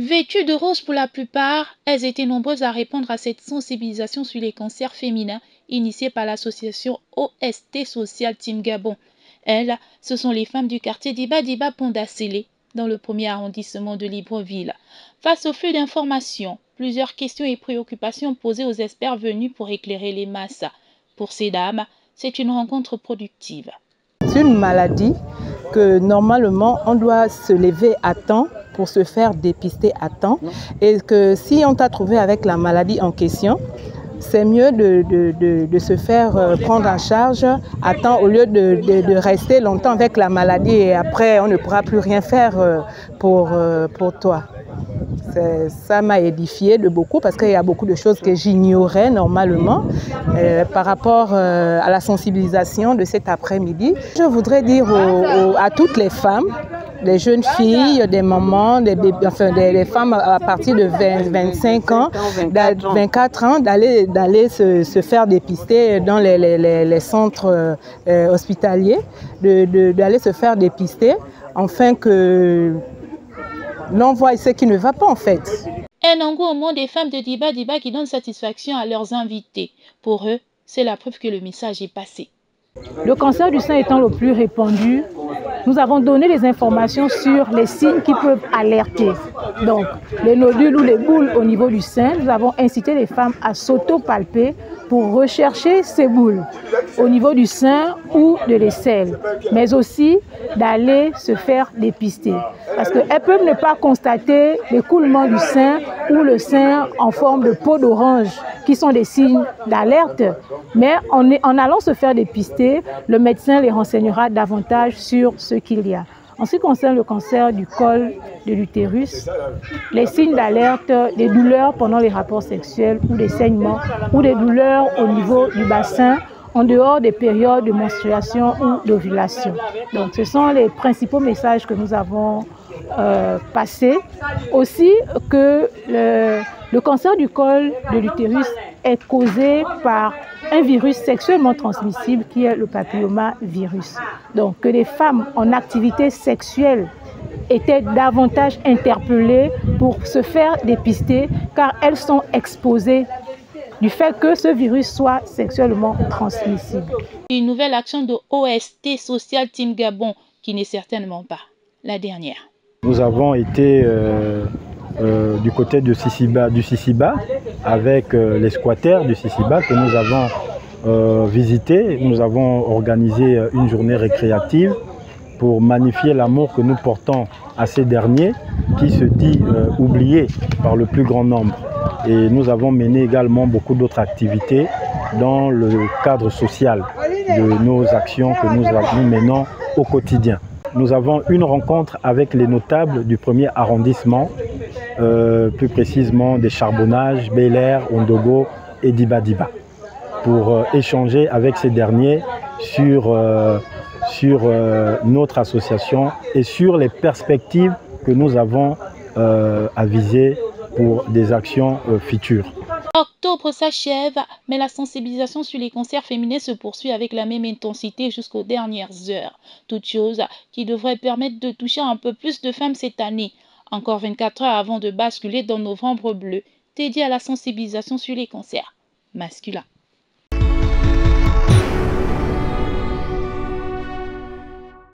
Vêtues de rose pour la plupart, elles étaient nombreuses à répondre à cette sensibilisation sur les cancers féminins initiée par l'association OST Social Team Gabon. Elles, ce sont les femmes du quartier d'Iba Pondasélé, dans le 1er arrondissement de Libreville. Face au flux d'informations, plusieurs questions et préoccupations posées aux experts venus pour éclairer les masses. Pour ces dames, c'est une rencontre productive. C'est une maladie que normalement on doit se lever à temps pour se faire dépister à temps, et que si on t'a trouvé avec la maladie en question, c'est mieux de se faire prendre en charge à temps au lieu de rester longtemps avec la maladie et après on ne pourra plus rien faire pour toi. Ça m'a édifié de beaucoup parce qu'il y a beaucoup de choses que j'ignorais normalement par rapport à la sensibilisation de cet après-midi. Je voudrais dire à toutes les femmes, des jeunes filles, des mamans, des femmes à partir de 25 ans, 24 ans, d'aller se faire dépister dans les centres hospitaliers, d'aller se faire dépister afin que l'on voit ce qui ne va pas en fait. Un engouement des femmes de Diba qui donne satisfaction à leurs invités. Pour eux, c'est la preuve que le message est passé. Le cancer du sein étant le plus répandu, nous avons donné des informations sur les signes qui peuvent alerter. Donc, les nodules ou les boules au niveau du sein, nous avons incité les femmes à s'auto-palper pour rechercher ces boules au niveau du sein ou de l'aisselle, mais aussi d'aller se faire dépister. Parce qu'elles peuvent ne pas constater l'écoulement du sein ou le sein en forme de peau d'orange, qui sont des signes d'alerte, mais en allant se faire dépister, le médecin les renseignera davantage sur ce qu'il y a. En ce qui concerne le cancer du col de l'utérus, les signes d'alerte, des douleurs pendant les rapports sexuels ou des saignements ou des douleurs au niveau du bassin en dehors des périodes de menstruation ou d'ovulation. Donc ce sont les principaux messages que nous avons passés. Aussi que le cancer du col de l'utérus est causé par un virus sexuellement transmissible qui est le papillomavirus. Donc que les femmes en activité sexuelle étaient davantage interpellées pour se faire dépister car elles sont exposées du fait que ce virus soit sexuellement transmissible. Une nouvelle action de OST Social Team Gabon qui n'est certainement pas la dernière. Nous avons été du côté du Sisiba avec les squatters du Sisiba que nous avons visité. Nous avons organisé une journée récréative pour magnifier l'amour que nous portons à ces derniers qui se dit oubliés par le plus grand nombre. Et nous avons mené également beaucoup d'autres activités dans le cadre social de nos actions que nous menons au quotidien. Nous avons une rencontre avec les notables du 1er arrondissement, plus précisément des Charbonnages, Bel-Air, Ondogo et Diba, pour échanger avec ces derniers sur notre association et sur les perspectives que nous avons à viser pour des actions futures. Octobre s'achève, mais la sensibilisation sur les cancers féminins se poursuit avec la même intensité jusqu'aux dernières heures. Toute chose qui devrait permettre de toucher un peu plus de femmes cette année. Encore 24 heures avant de basculer dans Novembre bleu, dédié à la sensibilisation sur les cancers masculins.